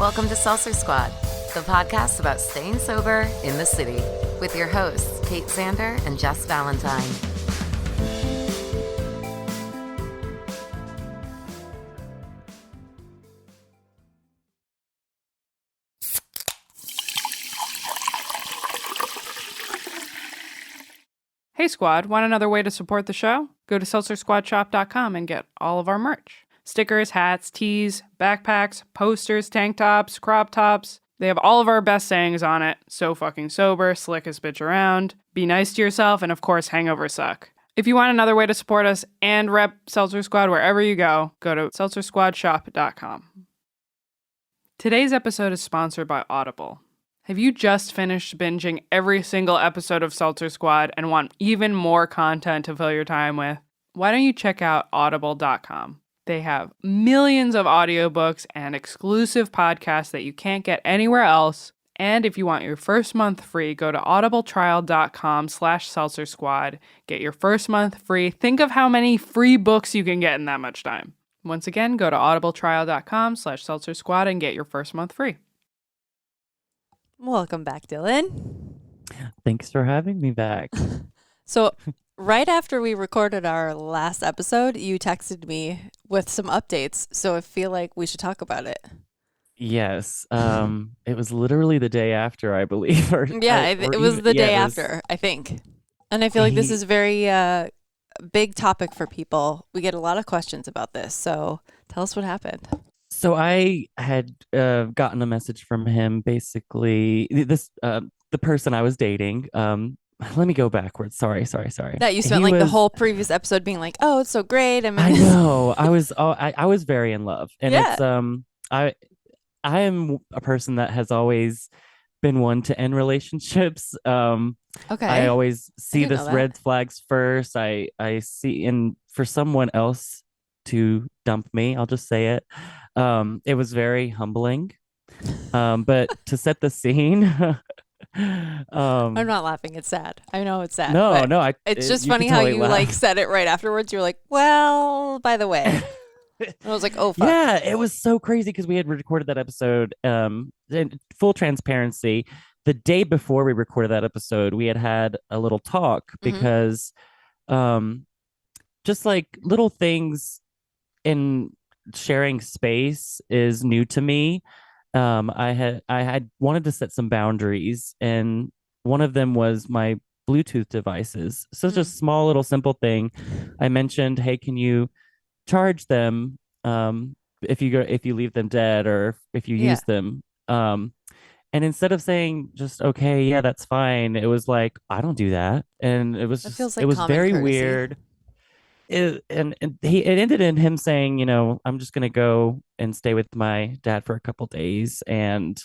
Welcome to Seltzer Squad, the podcast about staying sober in the city, with your hosts, Kate Sander and Jess Valentine. Hey Squad, want another way to support the show? Go to seltzersquadshop.com and get all of our merch. Stickers, hats, tees, backpacks, posters, tank tops, crop tops. They have all of our best sayings on it. So fucking sober, slickest bitch around, be nice to yourself, and of course, hangovers suck. If you want another way to support us and rep Seltzer Squad wherever you go to seltzersquadshop.com. Today's episode is sponsored by Audible. Have you just finished binging every single episode of Seltzer Squad and want even more content to fill your time with? Why don't you check out audible.com? They have millions of audiobooks and exclusive podcasts that you can't get anywhere else. And if you want your first month free, go to audibletrial.com/seltzersquad. Get your first month free. Think of how many free books you can get in that much time. Once again, go to audibletrial.com/seltzersquad and get your first month free. Welcome back, Dylan. Thanks for having me back. So right after we recorded our last episode, you texted me with some updates. So I feel like we should talk about it. Yes. It was literally the day after, I believe. It was the day after, I think. And I feel like this is a very big topic for people. We get a lot of questions about this. So tell us what happened. So I had gotten a message from him, basically, the person I was dating. Let me go backwards. Sorry. That you spent the whole previous episode being like, oh, it's so great. I know. I was very in love. And it's I am a person that has always been one to end relationships. Okay. I always see this red flags first. I see, and for someone else to dump me, I'll just say it. It was very humbling. But to set the scene, I'm not laughing. It's sad. I know it's sad. No. It's just funny how you said it right afterwards. You're like, well, by the way. And I was like, oh, fuck. Yeah, it was so crazy because we had recorded that episode. In full transparency, the day before we recorded that episode, we had a little talk because just like little things in sharing space is new to me. I had wanted to set some boundaries, and one of them was my Bluetooth devices. So it's just a small little simple thing. I mentioned, hey, can you charge them if you leave them dead or if you use them? And instead of saying just okay, yeah, that's fine, it was like, I don't do that. And it was it was very courtesy. Weird. It ended in him saying, I'm just gonna go and stay with my dad for a couple days, and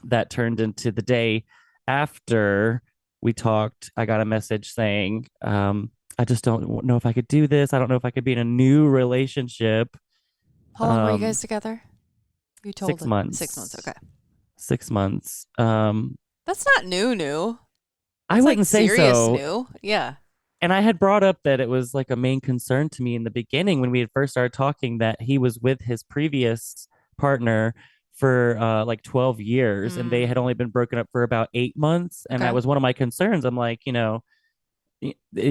that turned into the day after we talked. I got a message saying, I just don't know if I could do this. I don't know if I could be in a new relationship. How long were you guys together? You told 6 months. 6 months. Okay. 6 months. That's not new. I wouldn't say serious so. New. Yeah. And I had brought up that it was like a main concern to me in the beginning when we had first started talking, that he was with his previous partner for 12 years and they had only been broken up for about 8 months. And that was one of my concerns. I'm like,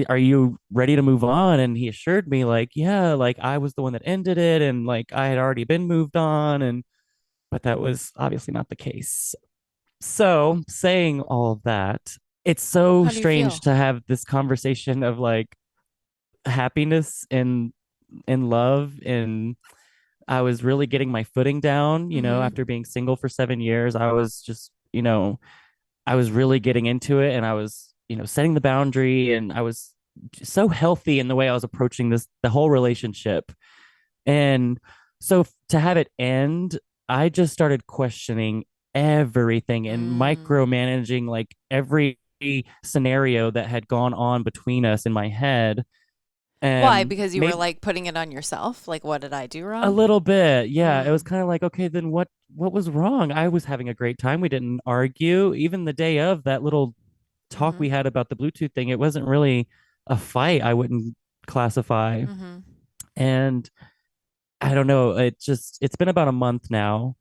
are you ready to move on? And he assured me yeah, I was the one that ended it, and I had already been moved on, but that was obviously not the case. So saying all of that, it's so strange to have this conversation of happiness and love. And I was really getting my footing down, after being single for 7 years. I was just, I was really getting into it, and I was, setting the boundary, and I was so healthy in the way I was approaching the whole relationship. And so to have it end, I just started questioning everything and micromanaging every scenario that had gone on between us in my head. And why? Because you were putting it on yourself? What did I do wrong? A little bit. Yeah. It was kind of okay, then what was wrong? I was having a great time. We didn't argue. Even the day of that little talk we had about the Bluetooth thing, it wasn't really a fight, I wouldn't classify. And I don't know, it's been about a month now.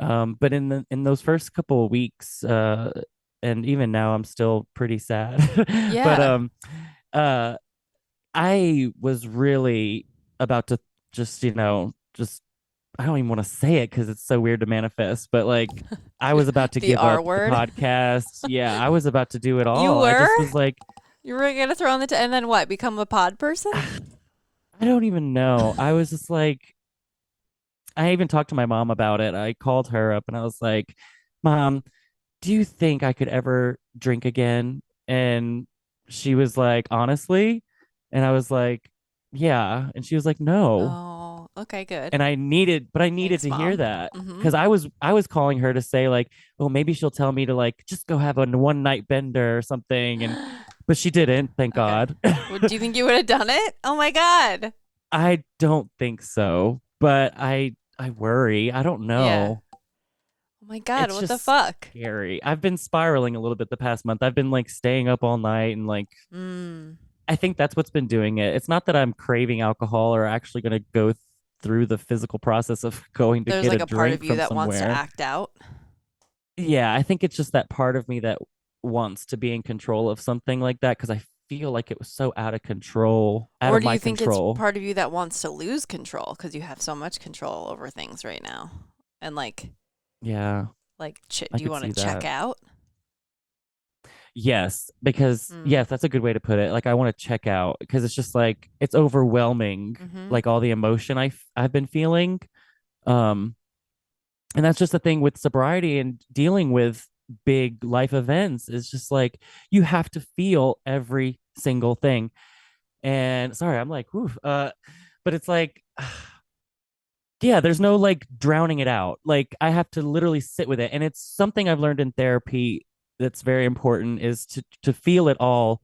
But in those first couple of weeks, and even now, I'm still pretty sad. But Yeah. uh, I was really about to just, just I don't even want to say it because it's so weird to manifest, but like I was about to The give R up the word. podcast. Yeah, I was about to do it You all. I were? just was like, You were gonna throw in and then what? Become a pod person? I don't even know. I was just like, I even talked to my mom about it. I called her up and I was like, Mom, do you think I could ever drink again? And she was like, honestly. And I was like, yeah. And she was like, no. Oh, okay, good. And I needed Thanks, to hear Mom. that Mm-hmm. because I was calling her to say like, oh, maybe she'll tell me to like just go have a one night bender or something. And but she didn't, thank Okay. God. Well, do you think you would have done it? Oh my God. I don't think so, but I worry. I don't Yeah. know. Oh my God, It's what the just fuck? scary. I've been spiraling a little bit the past month. I've been like staying up all night and like Mm. I think that's what's been doing it. It's not that I'm craving alcohol or actually going to go through the physical process of going to There's get a like a part of drink you from that wants to somewhere. act out. Yeah, I think it's just that part of me that wants to be in control of something like that because I feel like it was so out of control, out Or of do my you think it's control. part of you that wants to lose control because you have so much control over things right now? And Yeah, I do you could want see to check that. out? Yes, because Mm. yes, that's a good way to put it. Like I want to check out because it's just like it's overwhelming, Mm-hmm. like all the emotion I've been feeling. Um, and that's just the thing with sobriety and dealing with big life events is just like you have to feel every single thing. And sorry, I'm like, whew, but it's like yeah, there's no like drowning it out. Like I have to literally sit with it. And it's something I've learned in therapy that's very important is to feel it all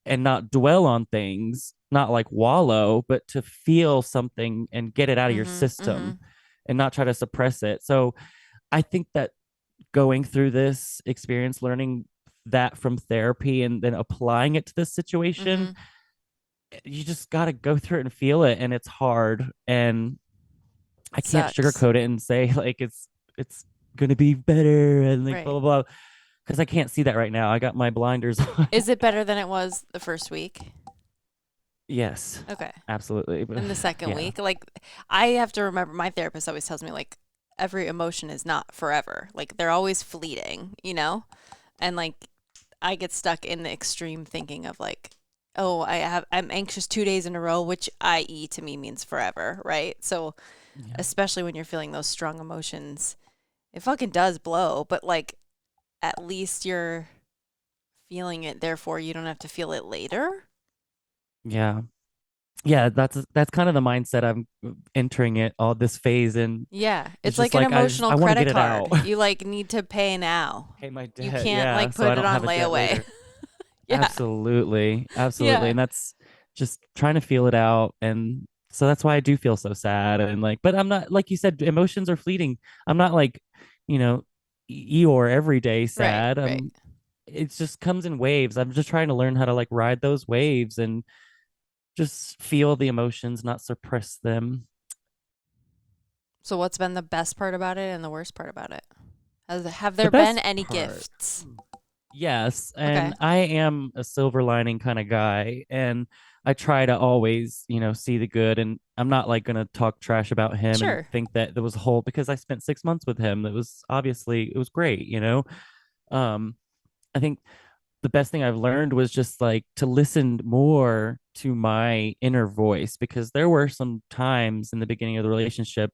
and not dwell on things, not like wallow, but to feel something and get it out of your Mm-hmm. Mm-hmm. system and not try to suppress it. So I think that going through this experience, learning that from therapy and then applying it to this situation, Mm-hmm. you just got to go through it and feel it. And it's hard. And I It can't sucks. sugarcoat it and say like it's gonna be better and like blah Right. blah blah because I can't see that right now. I got my blinders on. Is it better than it was the first week? Yes, Okay. absolutely. But In the second yeah, week, I have to remember my therapist always tells me every emotion is not forever. Like they're always fleeting, you know? And I get stuck in the extreme thinking of oh, I'm anxious 2 days in a row, which i.e. to me means forever, right? So yeah, especially when you're feeling those strong emotions, it fucking does blow, but at least you're feeling it, therefore you don't have to feel it later. yeah, yeah. That's kind of the mindset I'm entering it all this phase, and Yeah, it's it's just like an like emotional I want to credit get it out. card. You need to pay now. Pay my You debt, can't yeah, so I put it don't on have a debt layaway. later. Yeah. Absolutely, absolutely, Yeah. and that's just trying to feel it out, and so that's why I do feel so sad, and like, but I'm not like you said, emotions are fleeting. I'm not like, you know, Eeyore every day Right, sad. right. It just comes in waves. I'm just trying to learn how to like ride those waves and just feel the emotions, not suppress them. So what's been the best part about it and the worst part about it? Have The there been best any part, gifts? yes, Okay. and I am a silver lining kind of guy, and I try to always, see the good. And I'm not like gonna talk trash about him and Sure. think that there was a whole because I spent 6 months with him. That was obviously it was great. Um, I think the best thing I've learned was just like to listen more to my inner voice because there were some times in the beginning of the relationship,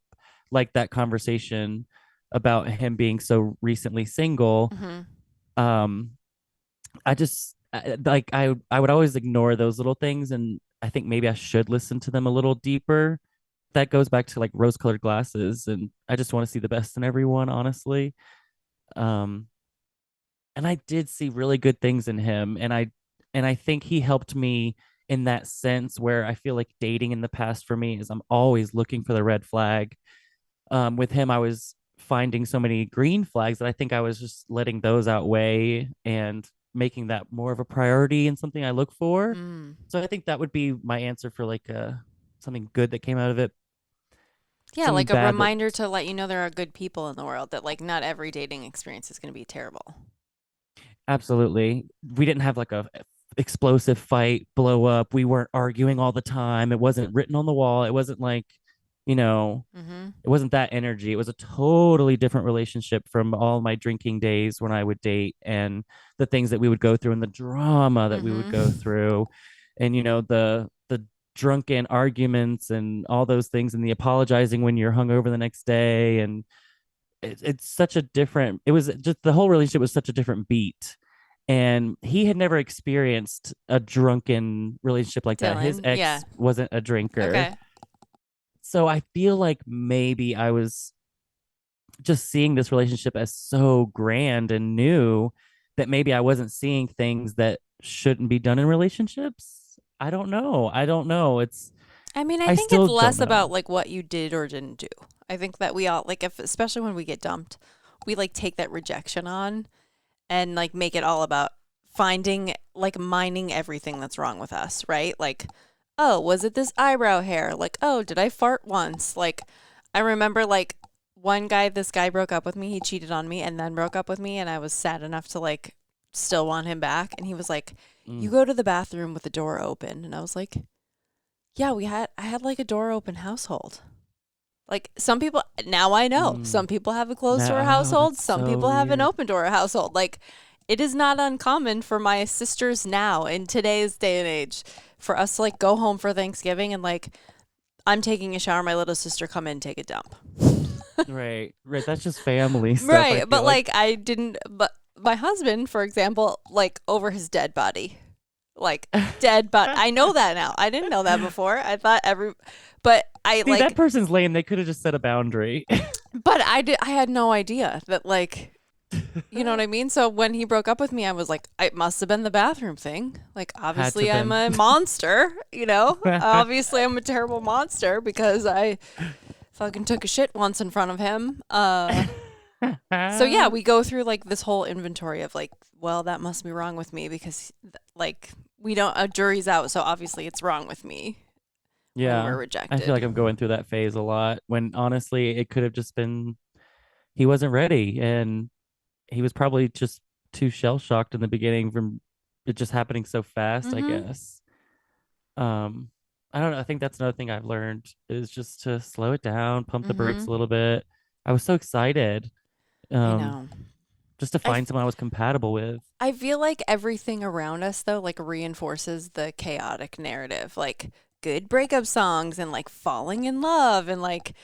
like that conversation about him being so recently single. Mhm. Um, I would always ignore those little things, and I think maybe I should listen to them a little deeper. That goes back to like rose-colored glasses, and I just want to see the best in everyone, honestly. Um, and I did see really good things in him, and I think he helped me in that sense where I feel like dating in the past for me is I'm always looking for the red flag. With him, I was finding so many green flags that I think I was just letting those outweigh and making that more of a priority and something I look for. Mm. So I think that would be my answer for like something good that came out of it. Yeah, some like a bad reminder to let you know there are good people in the world, that like not every dating experience is going to be terrible. Absolutely. We didn't have like a explosive fight, blow up. We weren't arguing all the time. It wasn't written on the wall. It wasn't like, you know, Mm-hmm. it wasn't that energy. It was a totally different relationship from all my drinking days when I would date, and the things that we would go through and the drama that we would go Mm-hmm. through, and the drunken arguments and all those things, and the apologizing when you're hungover the next day. And it's such a different, it was just, the whole relationship was such a different beat. And he had never experienced a drunken relationship like that. His Dylan, yeah. ex wasn't a drinker. Okay. So I feel like maybe I was just seeing this relationship as so grand and new that maybe I wasn't seeing things that shouldn't be done in relationships. I don't know. I don't know. I mean, I I think it's still don't less about know. like what you did or didn't do. I think that we all like, if especially when we get dumped, we like take that rejection on and like make it all about finding, like mining everything that's wrong with us, right? Like, oh, was it this eyebrow hair? Like, oh, did I fart once? Like, I remember like this guy broke up with me. He cheated on me and then broke up with me, and I was sad enough to like still want him back. And he was like, "You Mm. go to the bathroom with the door open," and I was like, "Yeah, I had like a door open household." Like some people, now I know, Mm. some people have a closed door That, oh, household, that's some so people have an weird. open door household. Like it is not uncommon for my sisters now in today's day and age for us to like go home for Thanksgiving and like I'm taking a shower, my little sister come in, take a dump. Right, right. That's just family stuff, I Right, feel but like. like I didn't, but my husband, for example, like over his dead body. Like dead, but I know that now. I didn't know that before. I thought but I See, that like, person's lame. They could have just set a boundary. but I had no idea that like, you know what I mean? So when he broke up with me, I was like, it must have been the bathroom thing. Like, Had to obviously, I'm been. a monster, you know? Obviously, I'm a terrible monster because I fucking took a shit once in front of him. So yeah, we go through like this whole inventory of like, well, that must be wrong with me because like we don't, a jury's out, so obviously it's wrong with me when we're Yeah, I feel rejected. like I'm going through that phase a lot when honestly it could have just been he wasn't ready, and he was probably just too shell shocked in the beginning from it just happening so fast, I Mm-hmm. guess. Um, I don't know. I think that's another thing I've learned is just to slow it down, pump the brakes Mm-hmm. a little bit. I was so excited, I um, know. just to I find someone I was compatible with. I feel like everything around us though like reinforces the chaotic narrative. Like good breakup songs and like falling in love and like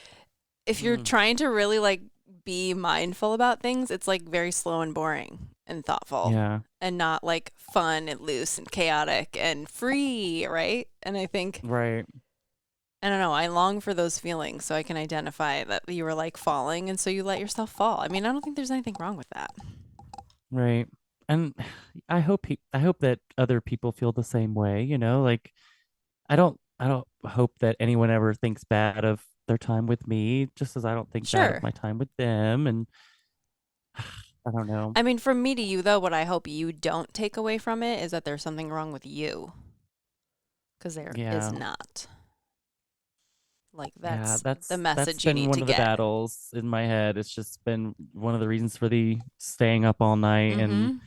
if you're Mm, trying to really like be mindful about things, it's like very slow and boring and thoughtful yeah, and not like fun and loose and chaotic and free, right? And I think right, I don't know, I long for those feelings so I can identify that you were like falling and so you let yourself fall. I mean, I don't think there's anything wrong with that. right. And I hope that other people feel the same way, like I don't hope that anyone ever thinks bad of their time with me, just as I don't think bad of Sure. my time with them. And I don't know. I mean, from me to you, though, what I hope you don't take away from it is that there's something wrong with you. Because there is Yeah. not. Like, Yeah, that's the that's message you been need one to of the get. battles in my head. It's just been one of the reasons for the staying up all night and Mm-hmm.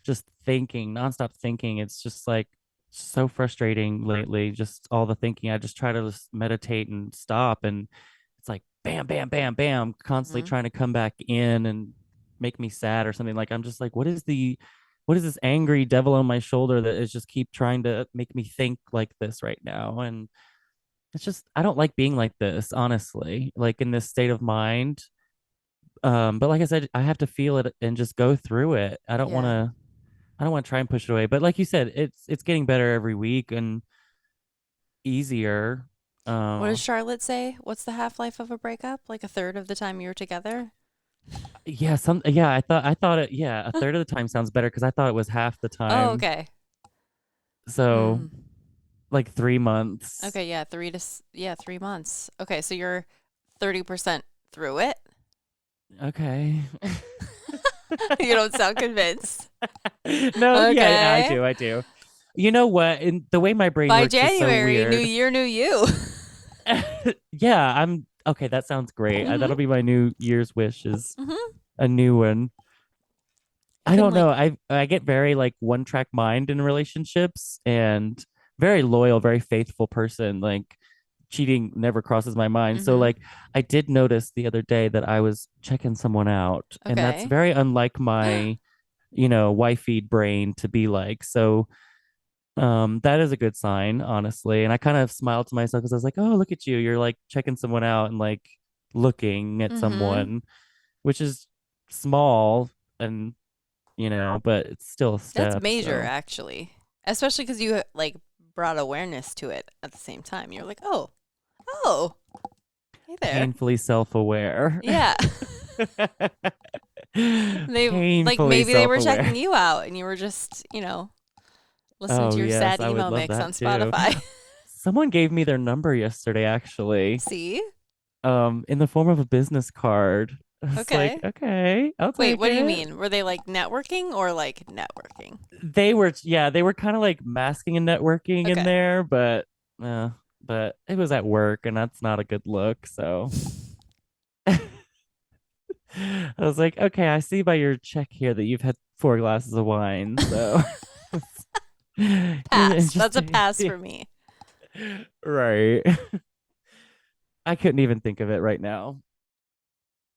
just thinking, nonstop thinking. It's just like so frustrating lately. Just all the thinking. I just try to just meditate and stop, and it's like bam, bam, bam, bam, constantly Mm-hmm. trying to come back in and make me sad or something. Like I'm just like, what is this angry devil on my shoulder that is just keep trying to make me think like this right now? And it's just I don't like being like this, honestly, like in this state of mind. But like I said, I have to feel it and just go through it. Yeah. I don't want to try and push it away. But like you said, it's getting better every week and easier. What Uh does Charlotte say? What's the half life of a breakup? Like a third of the time you're together? yeah, I thought it yeah, a third of the time sounds better because I thought it was half the Oh, time. okay. So Mm. like 3 months. Okay, yeah, 3 months. Okay, so you're 30% through it. Okay. You don't sound convinced. No, yeah, Okay. I do. You know what? In the way my brain By works is so January, new weird. year, new you. Yeah, Okay, that sounds great. Mhm. That'll be my New Year's wish is Mhm. a new one. You I can don't like know. I get very like one track mind in relationships and very loyal, very faithful person. Like cheating never crosses my mind. So Mhm. like I did notice the other day that I was checking someone out, and that's Okay. very unlike my, wifey brain to be like. So that is a good sign, honestly. And I kind of smiled to myself because I was like, oh, look at you. You're like checking someone out and like looking at Mhm. someone, which is small and but it's still a That's step. major, So actually. Especially because you like brought awareness to it at the same time. You're like, oh, hey there. painfully self-aware. Yeah. They like Painfully maybe they were self-aware. checking you out and you were just, listening to Oh, your yes, sad I would emo love mix on that too. Spotify. Someone gave me their number yesterday, actually, See? in the form of a business card. I was like, Okay. okay, I'll Wait, take what do you it. mean? Were they like networking or like networking? They were kind of like masking and networking in Okay. there, uh, but it was at work, and that's not a good look. So I was like, okay, I see by your check here that you've had 4 glasses of wine. So Pass. That's a interesting. pass Yeah, for me. right. I couldn't even think of it right now.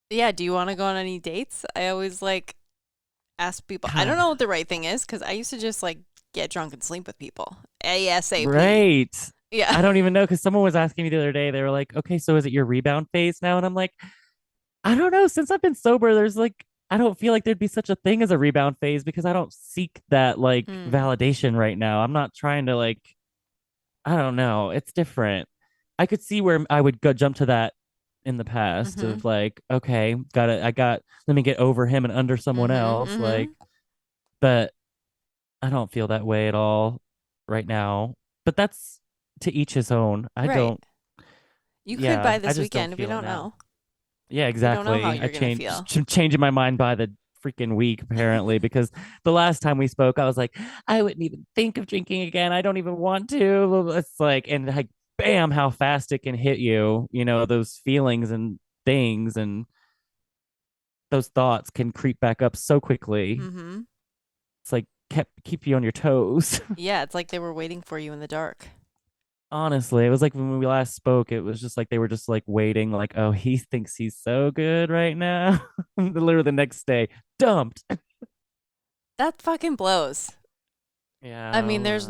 Yeah, do you want to go on any dates? I always like ask people. I don't God, know what the right thing is because I used to just like get drunk and sleep with people. ASAP. right. Yeah. I don't even know because someone was asking me the other day. They were like, okay, so is it your rebound phase now? And I'm like, I don't know. Since I've been sober, there's like, I don't feel like there'd be such a thing as a rebound phase because I don't seek that like Hmm. validation right now. I'm not trying to like, I don't know. It's different. I could see where I would go jump to that in the past Mm-hmm. of like, okay, let me get over him and under someone Mm-hmm. else. Mm-hmm. Like, but I don't feel that way at all right now. But that's to each his own. Right. You could Yeah, by I this just don't weekend. We feel it don't now. know. Yeah, We don't know how exactly. I you're gonna changed feel. changing my mind by the freaking week apparently because the last time we spoke I was like I wouldn't even think of drinking again. I don't even want to. It's like and like bam how fast it can hit you, those feelings and things and those thoughts can creep back up so quickly. Mm-hmm. It's like keep you on your toes. Yeah, it's like they were waiting for you in the dark. Honestly, it was like when we last spoke, it was just like they were just like waiting, like, oh, he thinks he's so good right now. Literally the next day, dumped. That fucking blows. I mean, Yeah. there's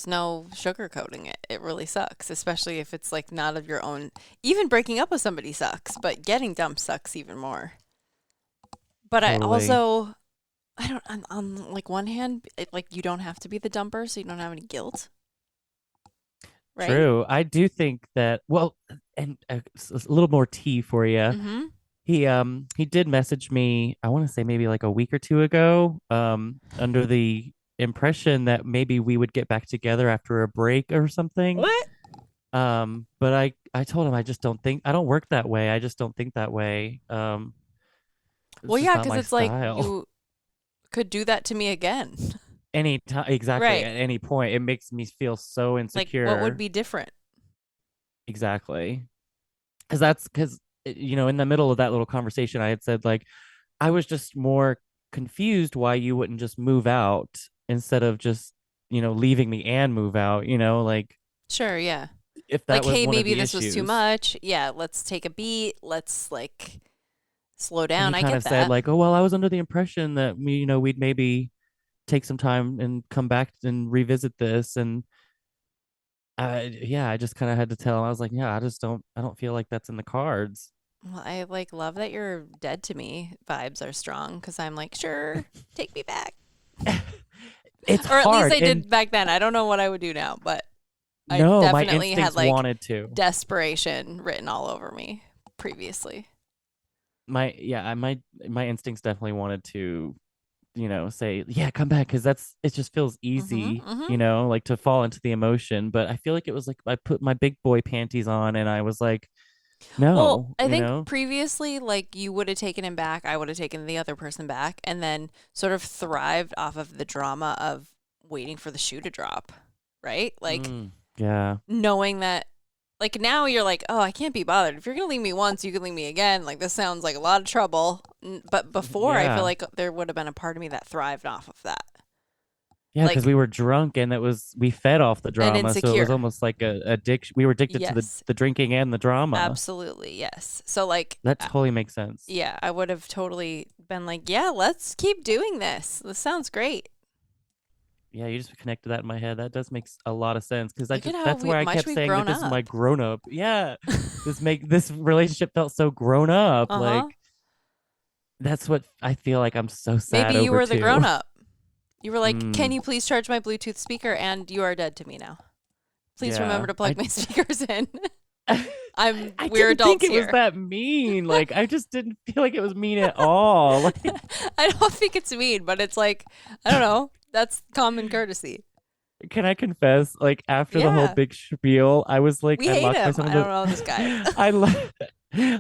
no sugarcoating it. It really sucks, especially if it's like not of your own. Even breaking up with somebody sucks, but getting dumped sucks even more. But I Totally. also, I don't, on like one hand, like you don't have to be the dumper, so you don't have any guilt, right? True. I do think that, well, and a little more tea for you. Mm-hmm. He did message me, I want to say maybe like a week or two ago, under the impression that maybe we would get back together after a break or something. What? But I told him I don't work that way. I just don't think that way. It's Well, just yeah, not because my it's like style. you could do that to me again. Any time, exactly, Right. at any point, it makes me feel so Like, what would insecure. be different? Exactly. Because in the middle of that little conversation I had said like I was just more confused why you wouldn't just move out instead of just leaving me and move out, like Sure, yeah. if that Like, was hey, one of maybe the this was too issues. much. Yeah, let's take a beat. Let's like slow And down. he I kind get of said that. like, oh well, I was under the impression that we'd maybe take some time and come back and revisit this. And I just kind of had to tell him. I was like, yeah, I don't feel like that's in the cards. Well, I like love that you're dead to me. Vibes are strong because I'm like, sure, take me back. It's Or at least hard. I And did back then. I don't know what I would do now, but I no, my definitely had instincts like wanted to. desperation written all over me previously. My instincts definitely wanted to say yeah come back because it just feels Mm-hmm. easy, Mm-hmm. like to fall into the emotion. But I feel like it was like I put my big boy panties on and I was like Well, no, I think previously, like you would have taken him back, I would have taken the other person back, and then sort of thrived off of the drama of waiting for the shoe to drop, right? Like yeah, knowing that Like now you're like, oh, I can't be bothered. If you're going to leave me once, you can leave me again. Like this sounds like a lot of trouble. But before, I feel like there would have been a part of me that thrived off of that. Yeah, Like, because we were drunk and we fed off the drama, so it was insecure. almost like a addiction. We were addicted to the drinking and the drama. Absolutely, yes. So like that totally makes sense. Yeah, I would have totally been like, yeah, let's keep doing this. This sounds great. Yeah, you just connected that in my head. That does make a lot of sense because Look at how that's where I much kept we've saying that grown this is up. my grown up. Yeah, this relationship felt so grown up. Like that's what I feel like I'm so sad Maybe you over were the too. grown up. You were like, can you please charge my Bluetooth speaker? And you are dead to me now. Please remember to plug my speakers in. We're adults think it here. was that mean. Like I just didn't feel like it was mean at all. Like, I don't think it's mean, but it's like, I don't know. That's common courtesy. can I confess? Like after the whole big spiel, I was like, we I hate locked him. myself I in don't know this guy.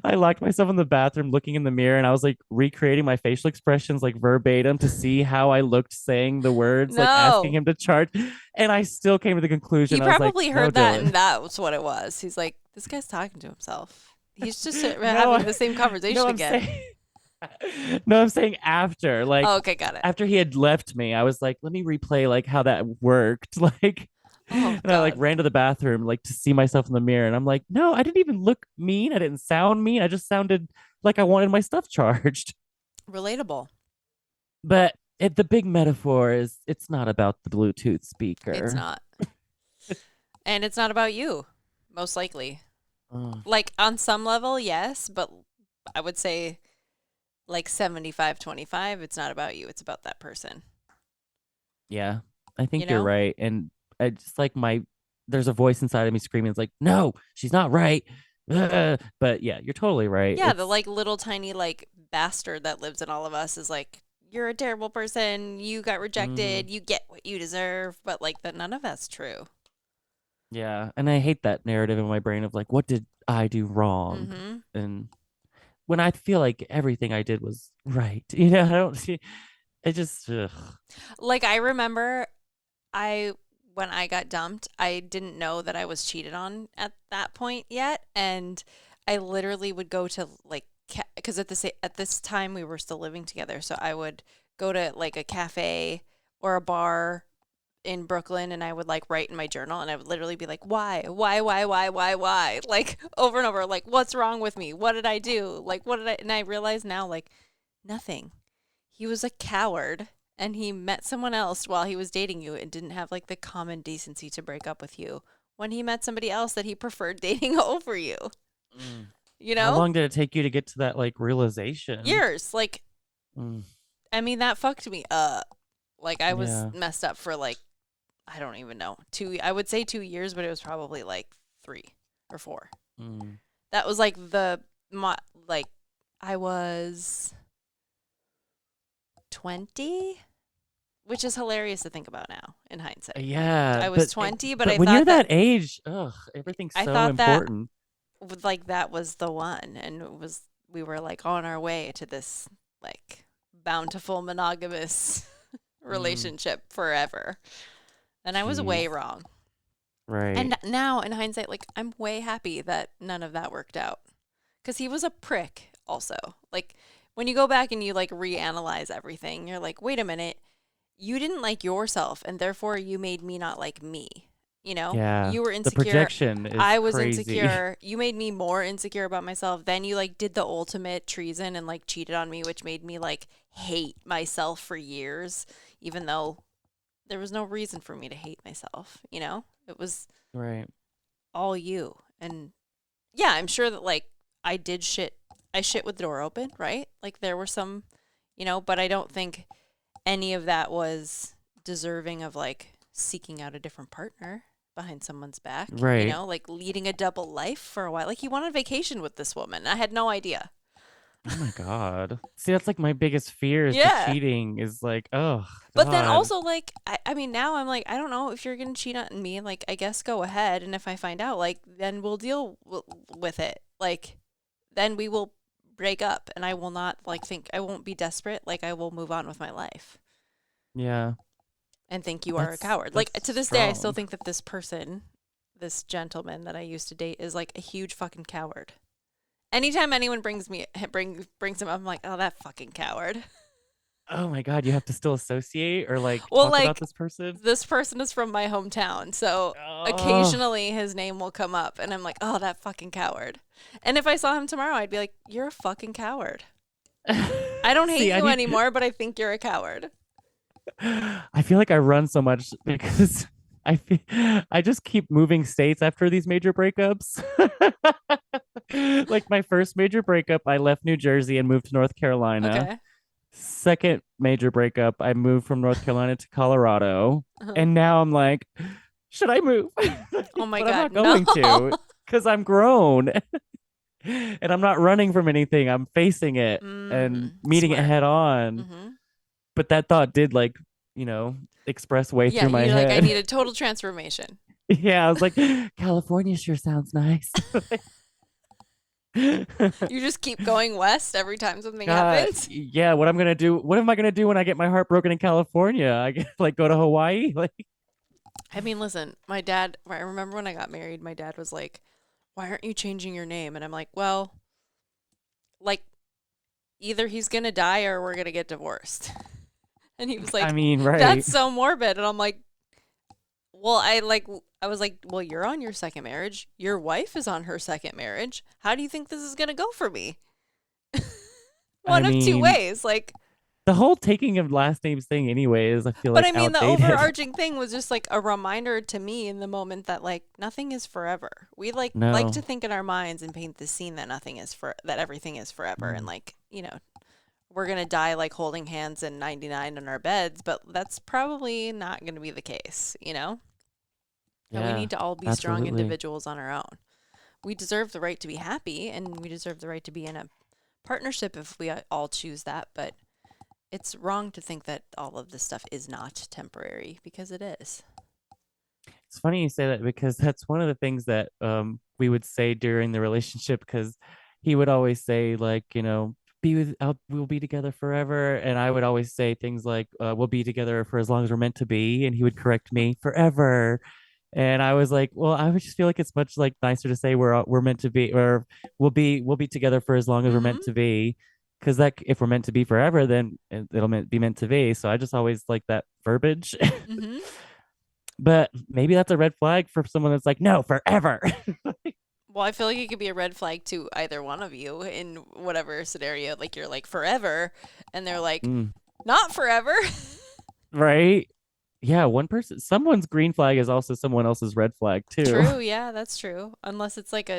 I locked myself in the bathroom looking in the mirror and I was like recreating my facial expressions like verbatim to see how I looked saying the words, like asking him to charge. And I still came to the conclusion. He probably heard that and that was what it was. He's like, this guy's talking to himself. He's just having the same conversation again. I'm saying after, like, okay, got it. After he had left me, I was like, let me replay like how that worked. Like, and I like ran to the bathroom like to see myself in the mirror. And I'm like, no, I didn't even look mean. I didn't sound mean. I just sounded like I wanted my stuff charged. Relatable. But the big metaphor is it's not about the Bluetooth speaker. It's not. And it's not about you, most likely. Like on some level, yes, but I would say like 75-25, it's not about you, it's about that person. Yeah, I think you're right. And I just like there's a voice inside of me screaming, it's like, no, she's not right. But yeah, you're totally right. Yeah, the like little tiny like bastard that lives in all of us is like, you're a terrible person, you got rejected, you get what you deserve, but like none of that's true. Yeah, and I hate that narrative in my brain of like, what did I do wrong? And when I feel like everything I did was right, I don't see. It just like I remember, when I got dumped, I didn't know that I was cheated on at that point yet, and I literally would go to like because at this time we were still living together, so I would go to like a cafe or a bar in Brooklyn and I would like write in my journal and I would literally be like, why, like over and over, like, what's wrong with me? What did I do? Like, and I realize now, like, nothing. He was a coward and he met someone else while he was dating you and didn't have like the common decency to break up with you when he met somebody else that he preferred dating over you. How long did it take you to get to that like realization? Years. Like, I mean, that fucked me up. Like I was messed up for like, I don't even know. I would say 2 years, but it was probably like 3 or 4. That was like I was 20, which is hilarious to think about now in hindsight. Yeah. I was 20, but I when thought you're that age, everything's so important. That was the one. And we were like on our way to this like bountiful monogamous relationship forever. And I was way wrong. Right. And now in hindsight, like I'm way happy that none of that worked out. Because he was a prick also. Like when you go back and you like reanalyze everything, you're like, wait a minute, you didn't like yourself and therefore you made me not like me. Yeah. You were insecure. The projection is I was crazy. insecure. You made me more insecure about myself. Then you like did the ultimate treason and like cheated on me, which made me like hate myself for years, even though there was no reason for me to hate myself. It was all you. And yeah, I'm sure that like I shit with the door open, right? Like there were some, but I don't think any of that was deserving of like seeking out a different partner behind someone's back, right? Like leading a double life for a while. Like he went on vacation with this woman. I had no idea. Oh my God. See, that's like my biggest fear is the cheating is like, oh. But God. then also like, I mean, now I'm like, I don't know if you're going to cheat on me, like, I guess go ahead. And if I find out, like, then we'll deal with it. Like, then we will break up and I will not like I won't be desperate. Like I will move on with my life. Yeah. And think you are a coward. Like to this day, I still think that this person this gentleman that I used to date is like a huge fucking coward. Anytime anyone brings him up, I'm like, oh, that fucking coward. Oh my God, you have to still associate or like Well, talk like, about this person? This person is from my hometown, so Oh. occasionally his name will come up, and I'm like, oh, that fucking coward. And if I saw him tomorrow, I'd be like, you're a fucking coward. I don't hate you anymore, but I think you're a coward. I feel like I run so much because I just keep moving states after these major breakups. Like my first major breakup, I left New Jersey and moved to North Carolina. Okay. Second major breakup, I moved from North Carolina to Colorado. And now I'm like, should I move? Oh my but God, I'm not going to because I'm grown. And I'm not running from anything. I'm facing it and meeting it head on. But that thought did like, express way through my head. Like, I need a total transformation. Yeah, I was like, California sure sounds nice. You just keep going west every time something happens. Yeah, what am I gonna do when I get my heart broken in California? I get like go to Hawaii? Like, I mean, listen, my dad, I remember when I got married, my dad was like, why aren't you changing your name? And I'm like, well, like, either he's gonna die or we're gonna get divorced. And he was like, I mean, right. That's so morbid. And I'm like, well, I was like, well, you're on your second marriage. Your wife is on her second marriage. How do you think this is going to go for me? One of two ways. Like, the whole taking of last names thing anyways, I feel but like I mean, outdated. the overarching thing was just like a reminder to me in the moment that like nothing is forever. We like to think in our minds and paint the scene that that everything is forever. And like, we're going to die like holding hands in 99 in our beds, but that's probably not going to be the case, And we need to all be strong individuals on our own. We deserve the right to be happy, and we deserve the right to be in a partnership if we all choose that, but it's wrong to think that all of this stuff is not temporary, because it is. It's funny you say that because that's one of the things that we would say during the relationship, because he would always say like, we'll be together forever. And I would always say things like, we'll be together for as long as we're meant to be. And he would correct me, forever. And I was like, well, I would just feel like it's much like nicer to say we're meant to be, or we'll be together for as long as we're meant to be. Because like if we're meant to be forever, then it'll be meant to be. So I just always like that verbiage. But maybe that's a red flag for someone that's like, no, forever. Well, I feel like it could be a red flag to either one of you in whatever scenario. Like, you're like, forever, and they're like, not forever. Right? Yeah, someone's green flag is also someone else's red flag, too. True, yeah, that's true. Unless it's like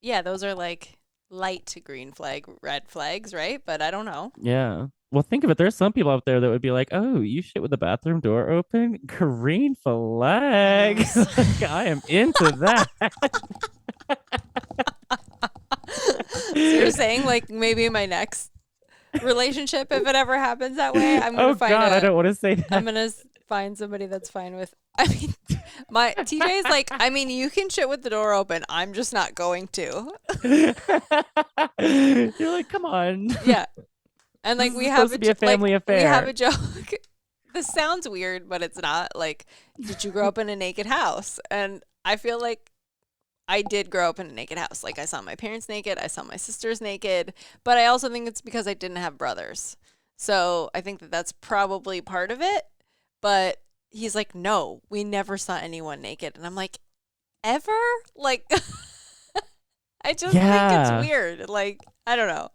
those are like light green flag, red flags, right? But I don't know. Yeah. Well, think of it. There's some people out there that would be like, oh, you shit with the bathroom door open? Green flag. Like, I am into that. So you're saying like maybe my next relationship, if it ever happens that way, I'm gonna I don't want to say that. I'm gonna find somebody that's fine with. I mean, my TJ is like, I mean, you can shit with the door open. I'm just not going to. You're like, come on. Yeah, and like we have a family affair. We have a joke. This sounds weird, but it's not. Like, did you grow up in a naked house? And I feel like I did grow up in a naked house. Like, I saw my parents naked. I saw my sisters naked. But I also think it's because I didn't have brothers. So I think that that's probably part of it. But he's like, no, we never saw anyone naked. And I'm like, ever? Like, I just think it's weird. Like, I don't know.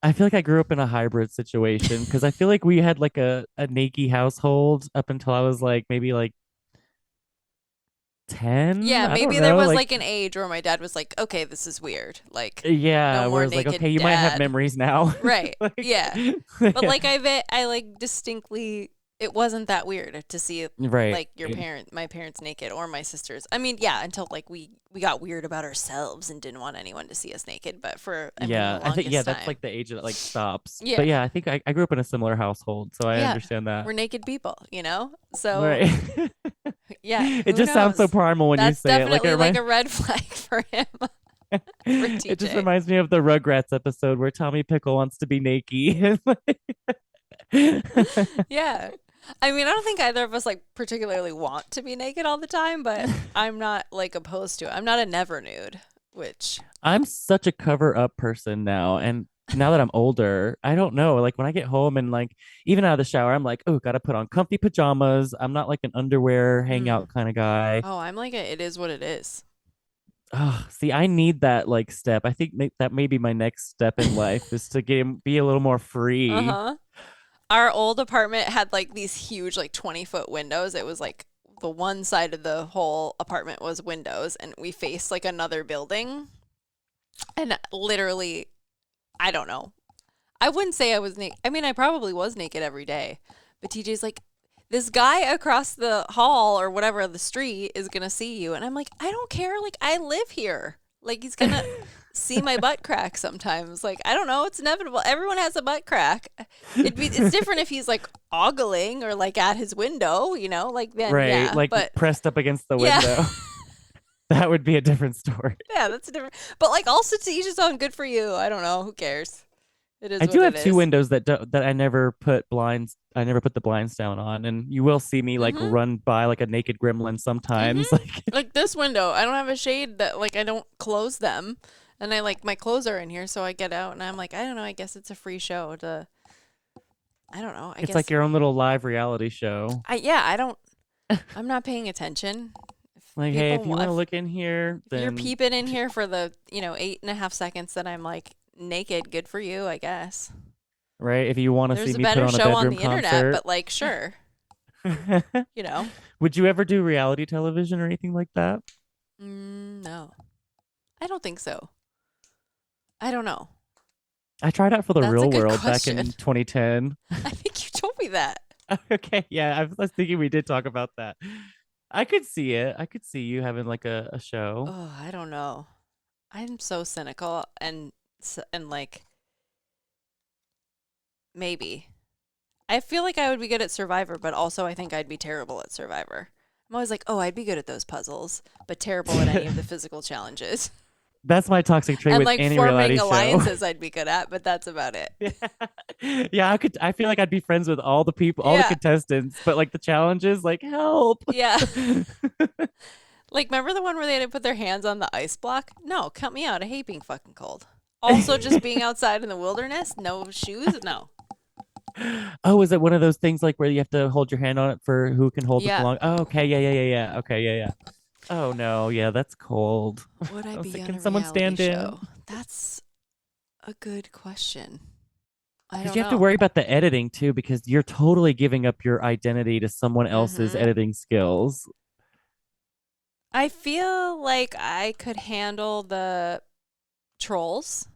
I feel like I grew up in a hybrid situation because I feel like we had like a naked household up until I was like maybe like 10. Yeah, maybe there was like an age where my dad was like, okay, this is weird. Like, yeah, no where it's like, okay, you might have memories now. Right. Like, yeah. But like I like distinctly, it wasn't that weird to see like my parents naked or my sisters. I mean, yeah, until like we got weird about ourselves and didn't want anyone to see us naked. But I think that's like the age that like stops. Yeah. But yeah, I think I grew up in a similar household, so I understand that. We're naked people, So right. Yeah, it just sounds so primal when you say it. That's definitely like a red flag for him. It just reminds me of the Rugrats episode where Tommy Pickle wants to be naked. Yeah. I mean, I don't think either of us like particularly want to be naked all the time, but I'm not like opposed to it. I'm not a never nude, which I'm such a cover up person now. And now that I'm older, I don't know. Like when I get home and like even out of the shower, I'm like, oh, gotta put on comfy pajamas. I'm not like an underwear hangout kind of guy. oh, I'm like it is what it is. Oh, see, I need that like step. I think that may be my next step in life is to be a little more free. Uh-huh. Our old apartment had like these huge like 20-foot windows. It was like the one side of the whole apartment was windows and we faced like another building. And literally, I don't know. I wouldn't say I was naked. I mean, I probably was naked every day. But TJ's like, this guy across the hall or whatever the street is going to see you. And I'm like, I don't care. Like, I live here. Like, he's going to see my butt crack sometimes. Like, I don't know. It's inevitable. Everyone has a butt crack. It's different if he's like ogling or like at his window, you know? Like, then, Right. yeah. Like but pressed up against the Yeah. window. That would be a different story. yeah, that's a different. But like, also to each his own. Good for you. I don't know. Who cares? It is I what do have it two is. windows that I never put blinds. I never put the blinds down on, and you will see me like run by like a naked gremlin sometimes. Like Like this window, I don't have a shade that like I don't close them, and I like my clothes are in here, so I get out and I'm like, I don't know. I guess it's a free show to. I don't know. I it's guess like your own little live reality show. I don't. I'm not paying attention. Like, hey, if people you want to if look in here, then you're peeping in here for the 8.5 seconds that I'm like naked, good for you, I guess. right. If you want to There's see a me put better on a show on bedroom the internet, concert, but like, sure, you know. would you ever do reality television or anything like that? No, I don't think so. I don't know. I tried out for the That's a Real good World question. back in 2010. I think you told me that. Okay, yeah, I was thinking we did talk about that. I could see it. I could see you having like a show. Oh, I don't know. I'm so cynical and like maybe. I feel like I would be good at Survivor, but also I think I'd be terrible at Survivor. I'm always like, oh, I'd be good at those puzzles, but terrible at any of the physical challenges. That's my toxic trait And with like any forming reality show. alliances I'd be good at, but that's about it. Yeah, I feel like I'd be friends with all the people, all the Yeah. contestants, but like the challenges, like help. Yeah. Like, remember the one where they had to put their hands on the ice block? No, cut me out. I hate being fucking cold. Also, just being outside in the wilderness, no shoes, no. Oh, is it one of those things like where you have to hold your hand on it for who can hold Yeah. it long? Oh, okay, yeah. Okay, yeah. Oh no, yeah, that's cold. Would I was be like, on can a someone reality stand in? show? That's a good question. I Because don't you have to know. worry about the editing too, because you're totally giving up your identity to someone else's Mhm. editing skills. I feel like I could handle the trolls,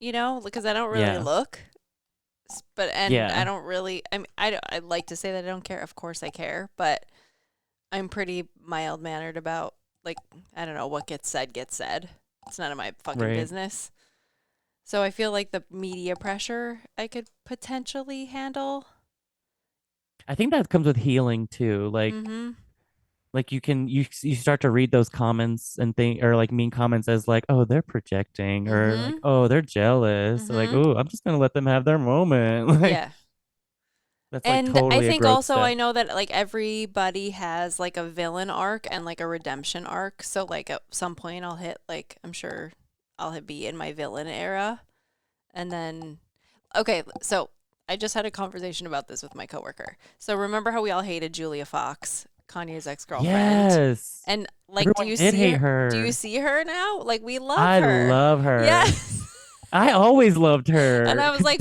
because I don't really Yeah. look. But Yeah. I don't really. I mean, I'd like to say that I don't care. Of course, I care, but I'm pretty mild mannered about like I don't know what gets said gets said. It's none of my fucking Right. business. So I feel like the media pressure I could potentially handle. I think that comes with healing too. Mm-hmm. Like you start to read those comments and think or like mean comments as like, oh, they're projecting or like, Mhm. oh, they're jealous. Or like, Mhm. oh, I'm just gonna let them have their moment. Like Yeah. that's like And totally I a think growth also step. I know that like everybody has like a villain arc and like a redemption arc. So like at some point I'll hit like I'm sure be in my villain era. And then okay, so I just had a conversation about this with my coworker. So remember how we all hated Julia Fox, Kanye's ex-girlfriend? Yes. And like Everyone do you did see hate her? Do her. you see her now? Like we love I her. love her. Yes. I always loved her. And I was like,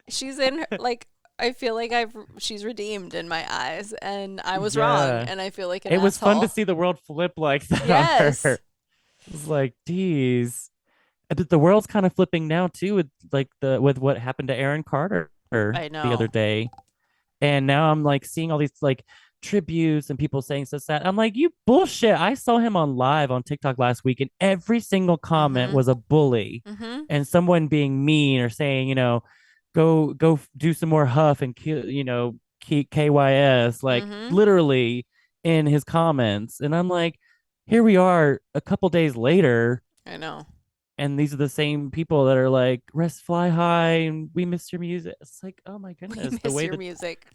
she's in her, like, I feel like she's redeemed in my eyes, and I was wrong, Yeah. and I feel like It was fun to asshole. see the world flip like that Yes. on her. It was like, geez. But the world's kind of flipping now too with like with what happened to Aaron Carter I the other know. day. And now I'm like seeing all these like tributes and people saying so sad. I'm like, you bullshit. I saw him on live on TikTok last week, and every single comment Mhm. was a bully Mhm. and someone being mean or saying, go do some more huff and kill, KYS, like Mhm. literally in his comments. And I'm like, here we are a couple days later, I know. and these are the same people that are like, rest, fly high, and we miss your music. It's like, oh my We goodness, miss your music.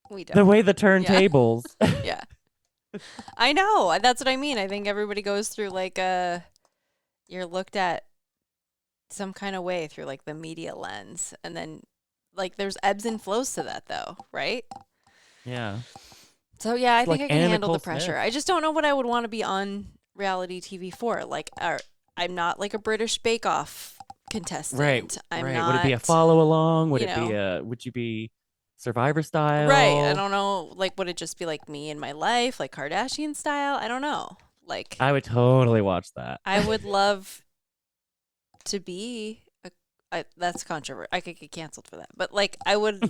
We the don't. way the Yeah. turntables. Yeah. I know. That's what I mean. I think everybody goes through like you're looked at some kind of way through like the media lens, and then like there's ebbs and flows to that though, right? Yeah. So yeah, I It's think like I can Anna handle the Nicole pressure. Smith. I just don't know what I would want to be on reality TV for. Like, I'm not like a British Bake Off contestant. Right. I'm Right. not. Would it be a follow along? Would you it be know, would you be Survivor style? Right. I don't know. Like, would it just be like me and my life, like Kardashian style? I don't know. Like, I would totally watch that. I would love to be that's controversial. I could get canceled for that. But like, I would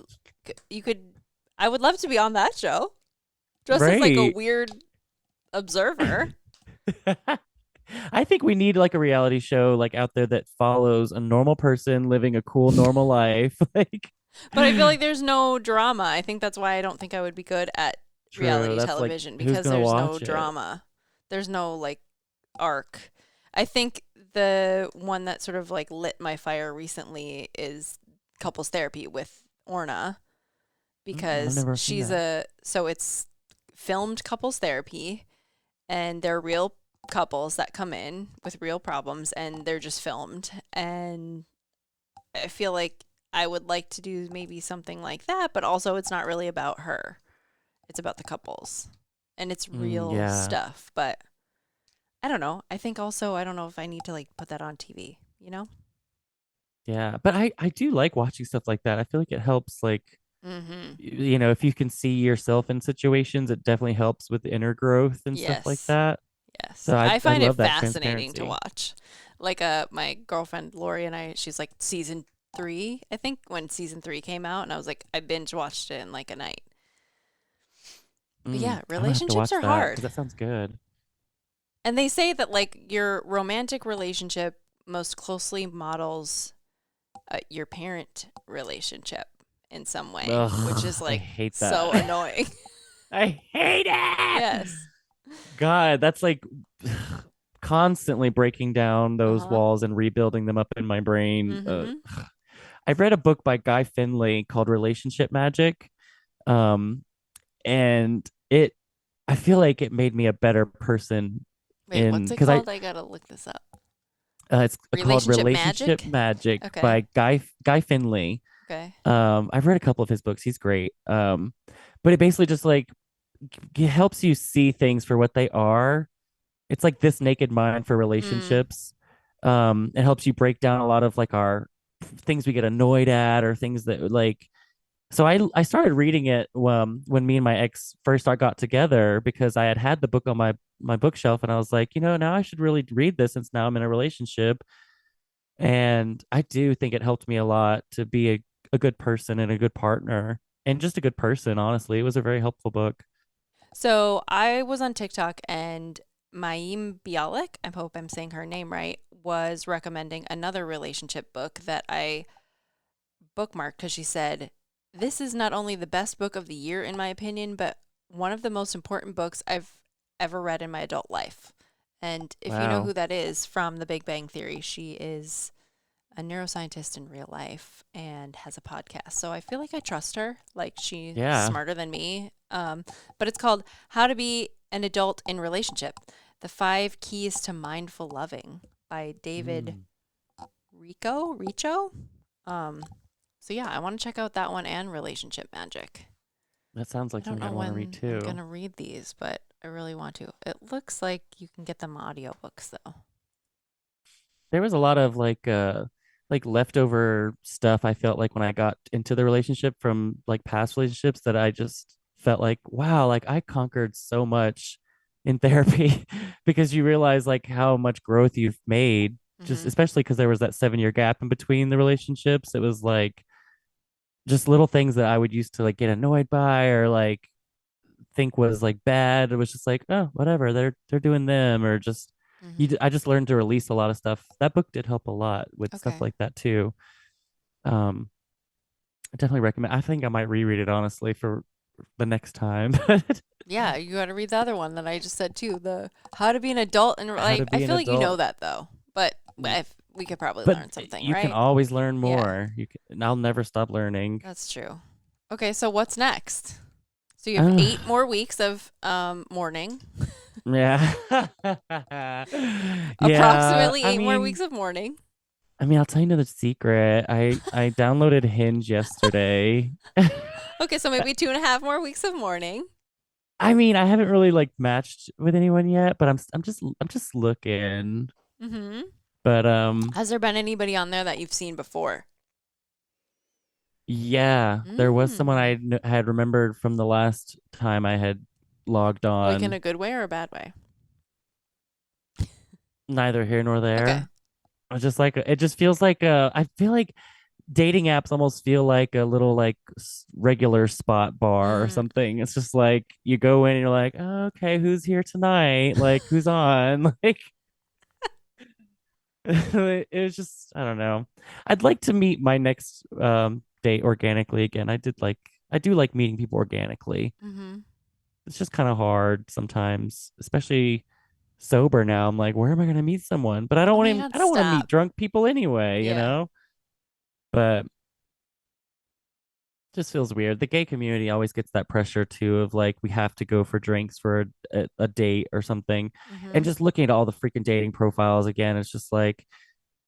love to be on that show. Dressed as like a Right. weird observer. I think we need like a reality show like out there that follows a normal person living a cool normal life. Like, But I feel like there's no drama. I think that's why I don't think I would be good at reality that's like, television, who's because gonna there's no watch it? drama. There's no like arc. I think the one that sort of like lit my fire recently is couples therapy with Orna, I've because never seen that. it's filmed couples therapy, and they're real couples that come in with real problems, and they're just filmed. And I feel like I would like to do maybe something like that, but also it's not really about her. It's about the couples, and it's real Yeah. stuff. But I don't know. I think also, I don't know if I need to like put that on TV, you know? Yeah, but I do like watching stuff like that. I feel like it helps, like, Mm-hmm. you know, if you can see yourself in situations, it definitely helps with inner growth and stuff like Yes. that. Yes. So I find it love that fascinating to transparency. watch. Like my girlfriend Lori and I, she's like season 3, I think, when season 3 came out, and I was like, I binge watched it in like a night. But yeah, I'm gonna have to relationships watch are that, hard. 'cause that sounds good. And they say that like your romantic relationship most closely models your parent relationship in some way, which is Ugh, I like hate so that. annoying. I hate it. Yes. God, that's like constantly breaking down those Uh-huh. walls and rebuilding them up in my brain. Mm-hmm. I've read a book by Guy Finley called Relationship Magic. Um, and I feel like it made me a better person Wait, what's it because called? I gotta look this up. it's called Relationship Relationship Magic? Magic Okay. by Guy Finley. Okay. I've read a couple of his books. He's great. But it basically just like helps you see things for what they are. It's like this naked mind for Mm. relationships. It helps you break down a lot of like our things we get annoyed at, or things that like. So I started reading it when me and my ex first got together, because I had the book on my bookshelf, and I was like, you know, now I should really read this since now I'm in a relationship. And I do think it helped me a lot to be a good person and a good partner and just a good person. Honestly, it was a very helpful book. So I was on TikTok, and Maim Bialik, I hope I'm saying her name right, was recommending another relationship book that I bookmarked, because she said, this is not only the best book of the year, in my opinion, but one of the most important books I've ever read in my adult life. And if you know Wow. who that is from The Big Bang Theory, she is a neuroscientist in real life and has a podcast. So I feel like I trust her. Like, she's Yeah. smarter than me. But it's called How to Be an Adult in Relationship: The 5 Keys to Mindful Loving by David Mm. Richo. So yeah, I want to check out that one and Relationship Magic. That sounds I like don't something know I'd want to when read I'm too. gonna read these, but I really want to. It looks like you can get them audiobooks though. There was a lot of like leftover stuff I felt like when I got into the relationship from like past relationships, that I just felt like, wow, like I conquered so much in therapy, because you realize like how much growth you've made, just Mm-hmm. especially because there was that 7 year gap in between the relationships. It was like just little things that I would used to like get annoyed by, or like think was like bad. It was just like, oh, whatever, they're doing them, or just Mm-hmm. I just learned to release a lot of stuff. That book did help a lot with stuff Okay. like that too. Um, I definitely recommend. I think I might reread it honestly for the next time. Yeah, you got to read the other one that I just said too. The How to Be an Adult in How Like, to I be an feel like you know adult. that though. But we could probably But learn something, you right? can always learn more. I'll never stop learning. That's true. Okay, so what's next? So you have 8 more weeks of mourning. Yeah. Approximately I 8 more mean, weeks of mourning. I'll tell you another secret. I downloaded Hinge yesterday. Okay, so maybe 2.5 more weeks of mourning. I mean, I haven't really like matched with anyone yet, but I'm just looking. Mm-hmm. But Has there been anybody on there that you've seen before? yeah, there was someone I had remembered from the last time I had logged on. Like in a good way or a bad way? Neither here nor there. Okay. I just like it just feels like I feel like dating apps almost feel like a little like regular spot bar or something. It's just like you go in and you're like, oh, okay, who's here tonight? Like who's on? Like it was just I don't know. I'd like to meet my next date organically again. I do like meeting people organically. Mm-hmm. It's just kind of hard sometimes, especially sober now. I'm like, where am I going to meet someone? But I don't want to. I don't want to meet drunk people anyway. You know. But just feels weird. The gay community always gets that pressure too of like we have to go for drinks for a date or something. And just looking at all the freaking dating profiles again, it's just like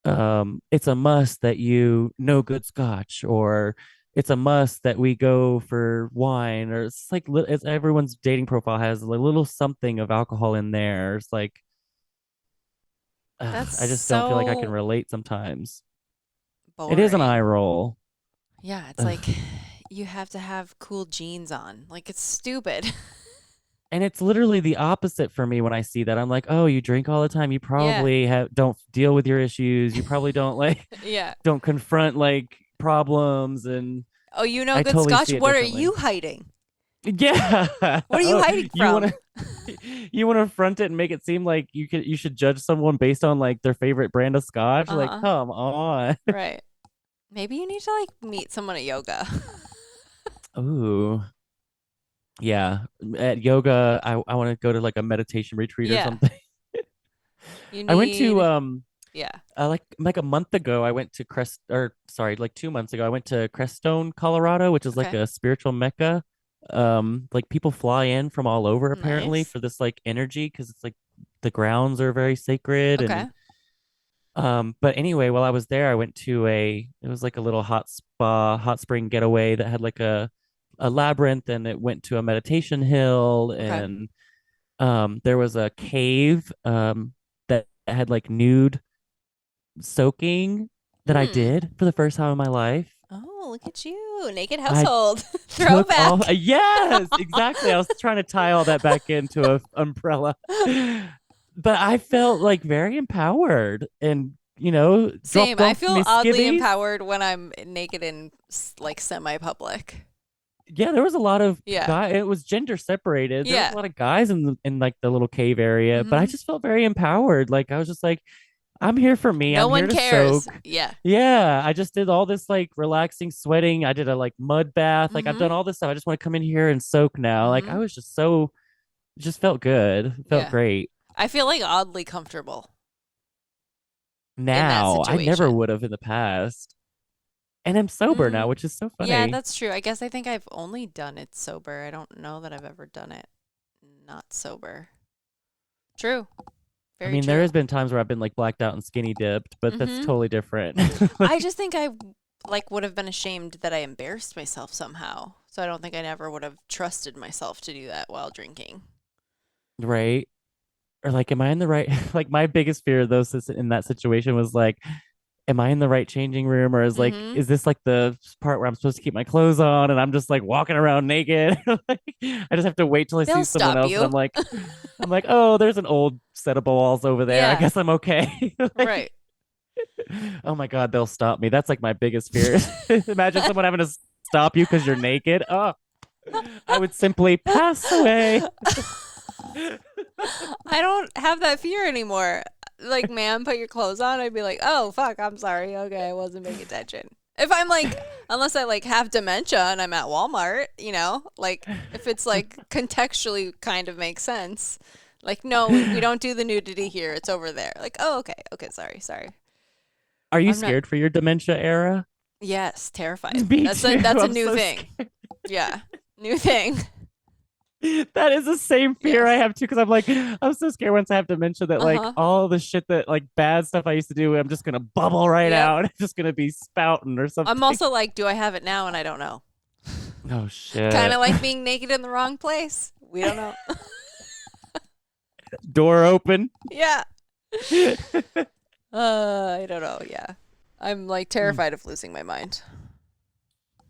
it's a must that you know good scotch, or it's a must that we go for wine, or it's like it's everyone's dating profile has a little something of alcohol in there. It's like I just don't feel like I can relate sometimes. Boring. It is an eye roll. Yeah, it's like you have to have cool jeans on. Like it's stupid. And it's literally the opposite for me when I see that. I'm like, oh, you drink all the time. You probably don't deal with your issues. You probably don't like don't confront like problems. And oh, you know I good totally scotch. What are you hiding? Yeah. What are you hiding from? You want to front it and make it seem like you should judge someone based on like their favorite brand of scotch. Like, come on. Right. Maybe you need to like meet someone at yoga. Ooh. Yeah. At yoga, I want to go to like a meditation retreat or something. I went to like a month ago I went to like 2 months ago I went to Crestone, Colorado, which is like a spiritual mecca. Like people fly in from all over apparently for this like energy because it's like the grounds are very sacred. And but anyway, while I was there I went to it was like a little hot spring getaway that had like a labyrinth, and it went to a meditation hill. And there was a cave that had like nude soaking that I did for the first time in my life. Oh, look at you. Naked household. Throwback. Yes, exactly. I was trying to tie all that back into an umbrella. But I felt like very empowered and, same. I feel oddly empowered when I'm naked in like semi-public. Yeah, there was a lot of guys. It was gender separated. There was a lot of guys in like the little cave area, but I just felt very empowered. Like I was just like, I'm here for me. No I'm one here to cares. soak. Yeah. Yeah. I just did all this like relaxing sweating. I did a like mud bath. Like I've done all this stuff. I just want to come in here and soak now. Like I was just felt good. Felt great. I feel like oddly comfortable. Now, I never would have in the past. And I'm sober now, which is so funny. Yeah, that's true. I guess I think I've only done it sober. I don't know that I've ever done it not sober. True. Very true. There has been times where I've been like blacked out and skinny dipped, but that's totally different. I just think I like would have been ashamed that I embarrassed myself somehow. So I don't think I never would have trusted myself to do that while drinking. Right. Or like, am I in the right? Like my biggest fear of those in that situation was like, am I in the right changing room, or is this like the part where I'm supposed to keep my clothes on and I'm just like walking around naked? Like, I just have to wait till I see someone else. And I'm like, oh, there's an old set of balls over there. Yeah. I guess I'm okay. Right. Oh my God, they'll stop me. That's like my biggest fear. Imagine someone having to stop you because you're naked. Oh, I would simply pass away. I don't have that fear anymore. Like, ma'am, put your clothes on. I'd be like, oh, fuck, I'm sorry. Okay, I wasn't paying attention. If I'm like, unless I like have dementia and I'm at Walmart, like if it's like contextually kind of makes sense. Like, no, we don't do the nudity here. It's over there. Like, oh, okay. Okay, sorry. Are you I'm not. scared for your dementia era? Yes, terrified. Me That's too. a I'm new so thing. scared. Yeah, new thing. That is the same fear I Yes. have too, because I'm so scared once I have dementia that Uh like huh. all the shit that like bad stuff I used to do, I'm just gonna bubble right Yep. out. It's just gonna be spouting or I'm something. also like, do I have it now? And I don't know. Oh Kind shit. of like being naked in the wrong place. We don't know. Door open. Yeah. I don't know. Yeah. I'm like terrified of losing my mind.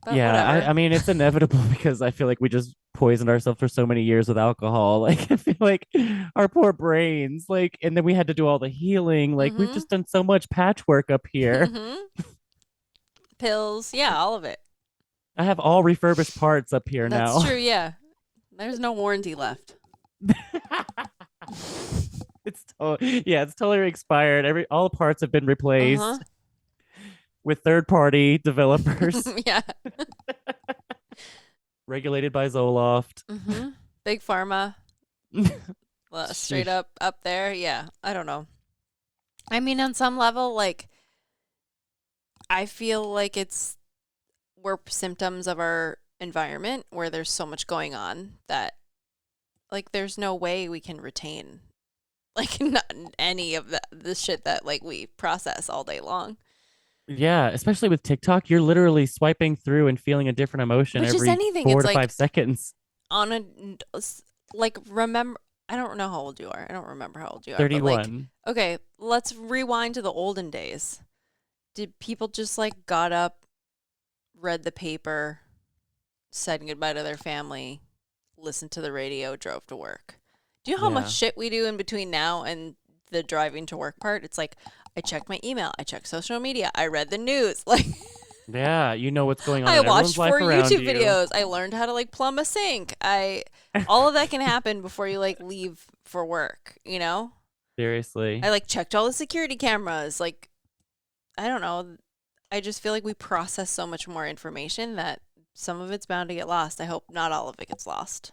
But Yeah, whatever. I mean it's inevitable because I feel like we just poisoned ourselves for so many years with alcohol. Like I feel like our poor brains, like, and then we had to do all the healing. Like we've Mm-hmm. just done so much patchwork up here. Mm-hmm. Pills. Yeah, all of it. I have all refurbished parts up here That's now. true. Yeah. There's no warranty left. It's totally expired. All the parts have been Uh-huh. replaced with third party developers Yeah. regulated by Zoloft. Mm-hmm. Big pharma. Straight up there. Yeah. I don't know. I mean, on some level, like, I feel like we're symptoms of our environment where there's so much going on that, like, there's no way we can retain, like, not any of the shit that, like, we process all day long. Yeah, especially with TikTok, you're literally swiping through and feeling a different emotion Which is every anything. 4 It's to like 5 seconds. on a, like, remember, I don't know how old you are. I don't remember how old you are. But, like, 31. okay, let's rewind to the olden days. Did people just, like, got up, read the paper, said goodbye to their family, listened to the radio, drove to work? Do you know how much Yeah. shit we do in between now and the driving to work part? It's like, I checked my email, I checked social media, I read the news, like, Yeah, you know what's going on I in watched everyone's life 4 around YouTube you. videos, I learned how to like plumb a sink. All of that can happen before you like leave for work, you know? Seriously. I like checked all the security cameras, like, I don't know. I just feel like we process so much more information that some of it's bound to get lost. I hope not all of it gets lost.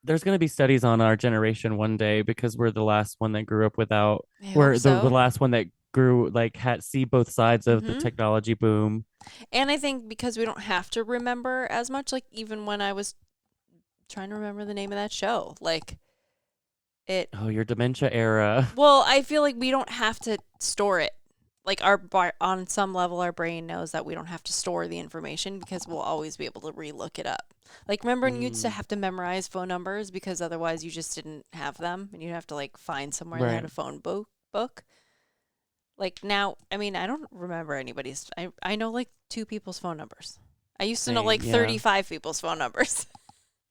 There's going to be studies on our generation one day because we're the last one that grew up without. I We're hope the so. last one that grew like had see both sides of the Mhm. technology boom. And I think because we don't have to remember as much, like even when I was trying to remember the name of that show, like Oh, your dementia era. well, I feel like we don't have to store it. Like on some level, our brain knows that we don't have to store the information because we'll always be able to relook it up. Like remember when you used to have to memorize phone numbers because otherwise you just didn't have them and you'd have to like find somewhere that had Right. a phone book. Like now, I mean, I don't remember anybody's. I know like 2 people's phone numbers. I used to know Same, like yeah. 35 people's phone numbers.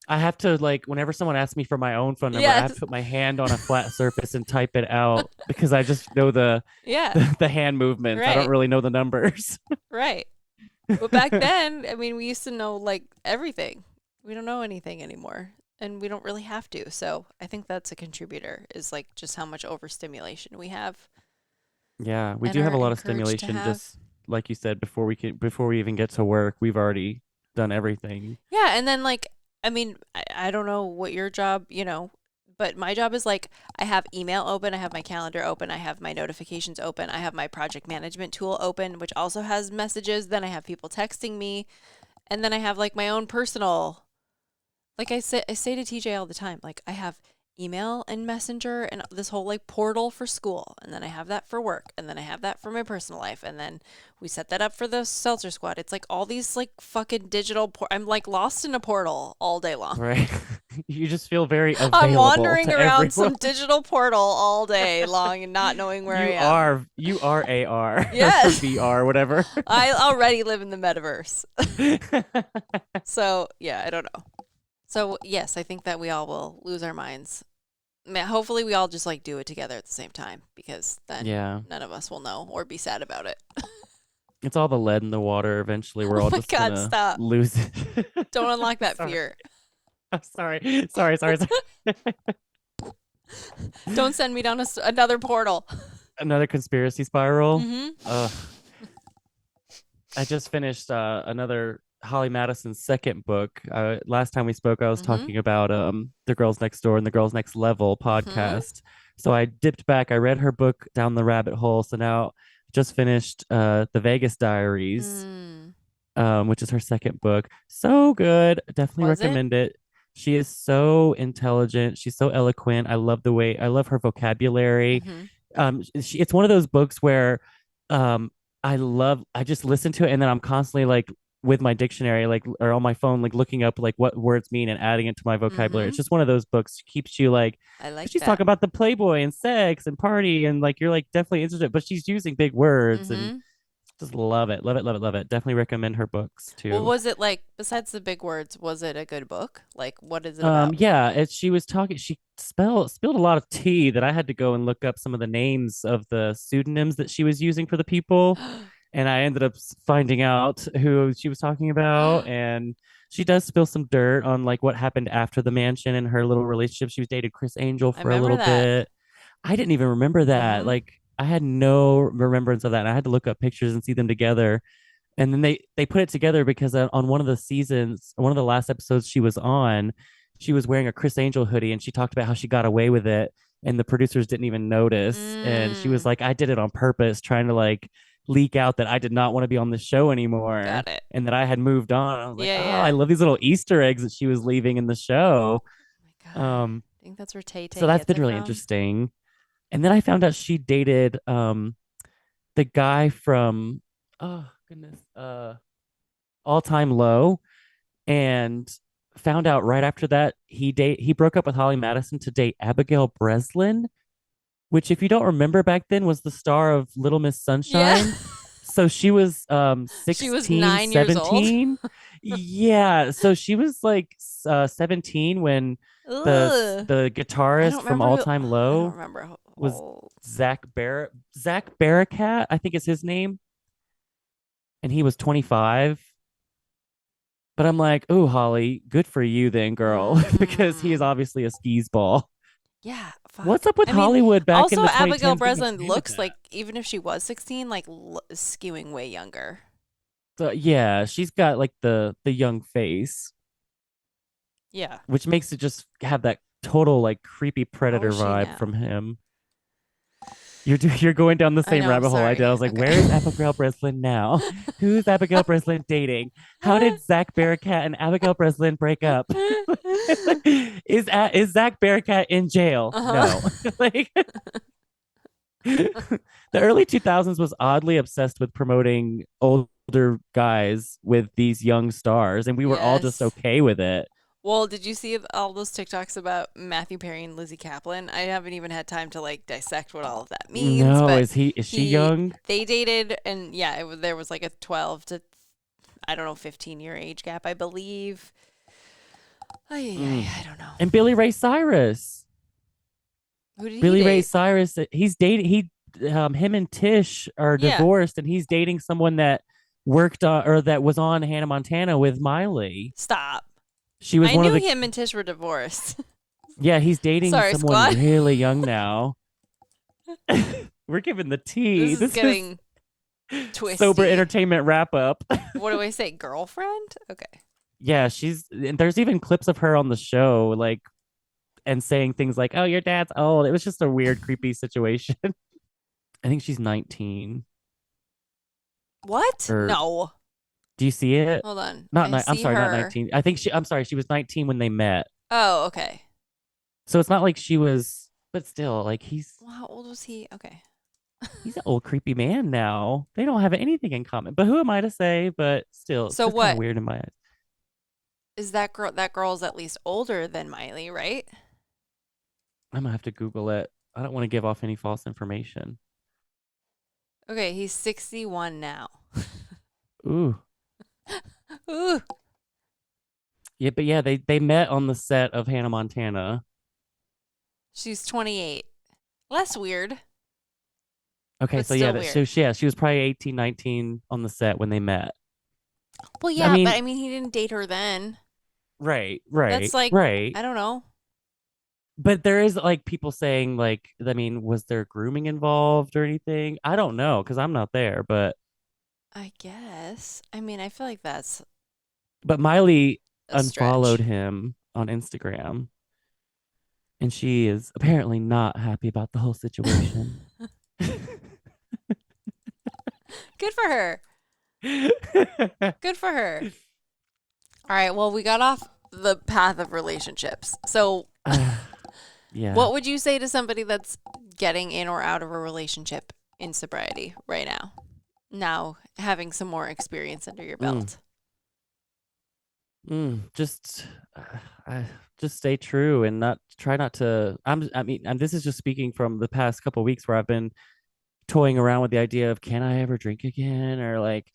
I have to like whenever someone asks me for my own phone number, I have Yes. to put my hand on a flat surface and type it out because I just know Yeah, the hand movements. I Right. don't really know the numbers. right. But back then, I mean, we used to know like everything. We don't know anything anymore, and we don't really have to. So I think that's a contributor is like just how much overstimulation we have. Yeah, we And do have a are lot of encouraged to stimulation have. just like you said before we even get to work, we've already done everything. Yeah, and then like I mean, I don't know what your job, but my job is like I have email open, I have my calendar open, I have my notifications open, I have my project management tool open, which also has messages. Then I have people texting me, and then I have like my own personal. Like I say to TJ all the time, like I have email and messenger and this whole like portal for school, and then I have that for work, and then I have that for my personal life, and then we set that up for the Seltzer Squad. It's like all these like fucking digital I'm like lost in a portal all day long. Right. You just feel very available. I'm wandering to around some everyone. digital portal all day long and not knowing where I am. You are AR Yes. or VR, whatever. I already live in the metaverse. So, yeah, I don't know. So, yes, I think that we all will lose our minds. Hopefully, we all just like do it together at the same time because then Yeah. none of us will know or be sad about it. It's all the lead in the water. Eventually, we're Oh all my just God, gonna stop. lose it. Don't unlock that Sorry. fear. I'm sorry. Don't send me down another portal. Another conspiracy spiral. Hmm. Ugh. I just finished another Holly Madison's second book. Last time we spoke, I was Mhm. talking about The Girls Next Door and The Girls Next Level podcast. So I dipped back. I read her book Down the Rabbit Hole. So now just finished The Vegas Diaries, Mm. which is her second book. So good. Definitely Was it? recommend it. She is so intelligent. She's so eloquent. I love her vocabulary. Mm-hmm. It's one of those books where um I just listen to it and then I'm constantly like with my dictionary like or on my phone like looking up like what words mean and adding it to my vocabulary. Mm-hmm. It's just one of those books keeps you like I because like she's that. talking about the Playboy and sex and party and like you're like definitely interested, but she's using big words and Mm-hmm. just love it, love it, love it, love it. Definitely recommend her books Well, too. was it like, besides the big words, was it a good book? Like, what is it about? Yeah, she was talking. She spilled a lot of tea that I had to go and look up some of the names of the pseudonyms that she was using for the people, and I ended up finding out who she was talking about. And she does spill some dirt on like what happened after the mansion and her little relationship. She was dated Chris Angel I for a remember little that. bit. I didn't even remember that. Mm-hmm. Like I had no remembrance of that. And I had to look up pictures and see them together. And then they put it together because on one of the seasons, one of the last episodes she was on, she was wearing a Chris Angel hoodie and she talked about how she got away with it and the producers didn't even notice. And she was Mm. like, I did it on purpose, trying to like leak out that I did not want to be on the show anymore Got it. and that I had moved on. I was like, Yeah, oh, I yeah. love these little Easter eggs that she was leaving in the show. Oh my God. Um, I think that's where Tay so Tay that's gets been it really from. interesting. And then I found out she dated the guy from oh goodness, All Time Low, and found out right after that he broke up with Holly Madison to date Abigail Breslin, which if you don't remember back then was the star of Little Miss Yeah. Sunshine. So she was She was 16, 9 years old. 17. Yeah, so she was like 17 when Ugh. the I don't guitarist from remember All who. Time I don't Low remember was Zach Barricat, I think is his name, and he was 25. But I'm like, oh, Holly, good for you then, girl, because he is Mm, obviously a skis ball. yeah, What's fuck. up with I mean, Hollywood back in also the Abigail 2010s being Breslin okay with looks that? like, even if she was 16, like skewing way younger. So yeah, she's got like the young face, Yeah. which makes it just have that total like creepy How predator is she vibe from now? him. You're going down the I same know. rabbit hole I did. I Sorry. was like, Okay. where is Abigail Breslin now? Who's Abigail Breslin dating? How did Zach Barricat and Abigail Breslin break up? Is Zach Barricat in jail? Uh-huh. No. Like the early 2000s was oddly obsessed with promoting older guys with these young stars, and we were all just Yes. okay with it. Well, did you see all those TikToks about Matthew Perry and Lizzie Kaplan? I haven't even had time to like dissect what all of that means, No, but is she he young? they dated, and yeah, there was like a 12 to, I don't know, 15-year age gap, I believe. Mm. I don't know. And Billy Ray Cyrus. Who did he Billy Ray date? Cyrus, he's dating him and Tish are Yeah. divorced and he's dating someone that worked on or that was on Hannah Montana with Miley. Stop. She was I one of knew the him and Tish were divorced. yeah, he's dating Sorry, someone squad. really young now. We're giving the This tea. is This is getting sober twisty. entertainment wrap up. What do I say? Girlfriend? Okay. Yeah, there's even clips of her on the show, like, and saying things like, "Oh, your dad's old." It was just a weird, creepy situation. I think she's 19. What? Or No. do you see it? Hold on. Not I I'm see sorry, not her. 19. I think I'm sorry, she was 19 when they met. Oh, okay. So it's not like she was, but still, like Well, how old was he? Okay. he's an old creepy man now. They don't have anything in common. But who am I to say? But still, it's So just kind of what weird in my eyes. is that girl? That girl's at least older than Miley, right? I'm gonna have to Google it. I don't want to give off any false information. Okay, he's 61 now. Ooh. Ooh. Yeah, but yeah, they met on the set of Hannah Montana. She's 28. Less weird, Okay, but so yeah, still weird. she was probably 18, 19 on the set when they met. Well, I yeah, but mean, I mean, he didn't date her then. right, That's right, like, right. I don't know. But there is like people saying like, I mean, was there grooming involved or anything? I don't know because I'm not there, I guess. I mean, I feel like that's but Miley a unfollowed stretch. him on Instagram, and she is apparently not happy about the whole situation. Good for her. Good for her. All right. Well, we got off the path of relationships. So, Yeah. what would you say to somebody that's getting in or out of a relationship in sobriety right now? Now, having some more experience under your belt. Just stay true and try not to. And this is just speaking from the past couple of weeks where I've been toying around with the idea of, can I ever drink again, or like,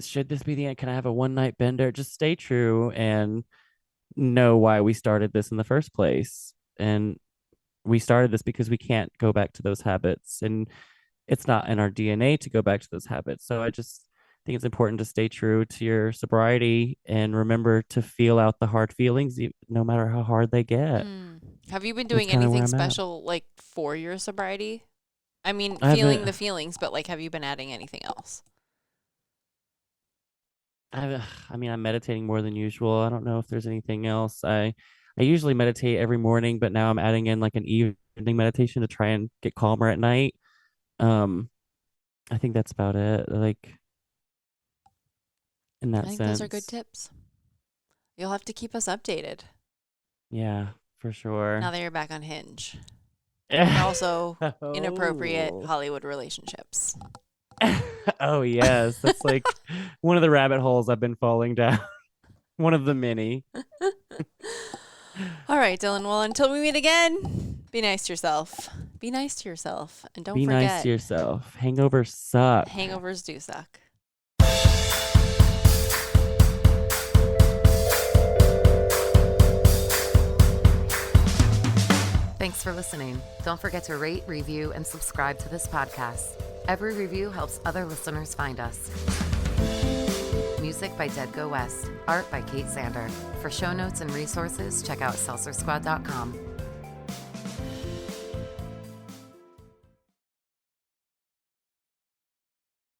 should this be the end? Can I have a one night bender? Just stay true and know why we started this in the first place. And we started this because we can't go back to those habits, and it's not in our DNA to go back to those habits. So I just think it's important to stay true to your sobriety and remember to feel out the hard feelings, no matter how hard they get. Have you been That's doing kinda where anything I'm at. special like for your sobriety? I mean, I feeling haven't- the feelings, but like, have you been adding anything else? I mean, I'm meditating more than usual. I don't know if there's anything else. I usually meditate every morning, but now I'm adding in like an evening meditation to try and get calmer at night. Um, I think that's about it. Like, in I that think sense. those are good tips. You'll have to keep us updated Yeah, for sure. now that you're back on Hinge. And also inappropriate Oh. Hollywood relationships. Oh yes, that's like one of the rabbit holes I've been falling down. One of the many. All right, Dylan. Well, until we meet again, be nice to yourself. Be nice to yourself. And don't Be forget, nice to yourself. Hangovers suck. hangovers do suck. Thanks for listening. Don't forget to rate, review, and subscribe to this podcast. Every review helps other listeners find us. Music by Dead Go West. Art by Kate Sander. For show notes and resources, check out seltzersquad.com.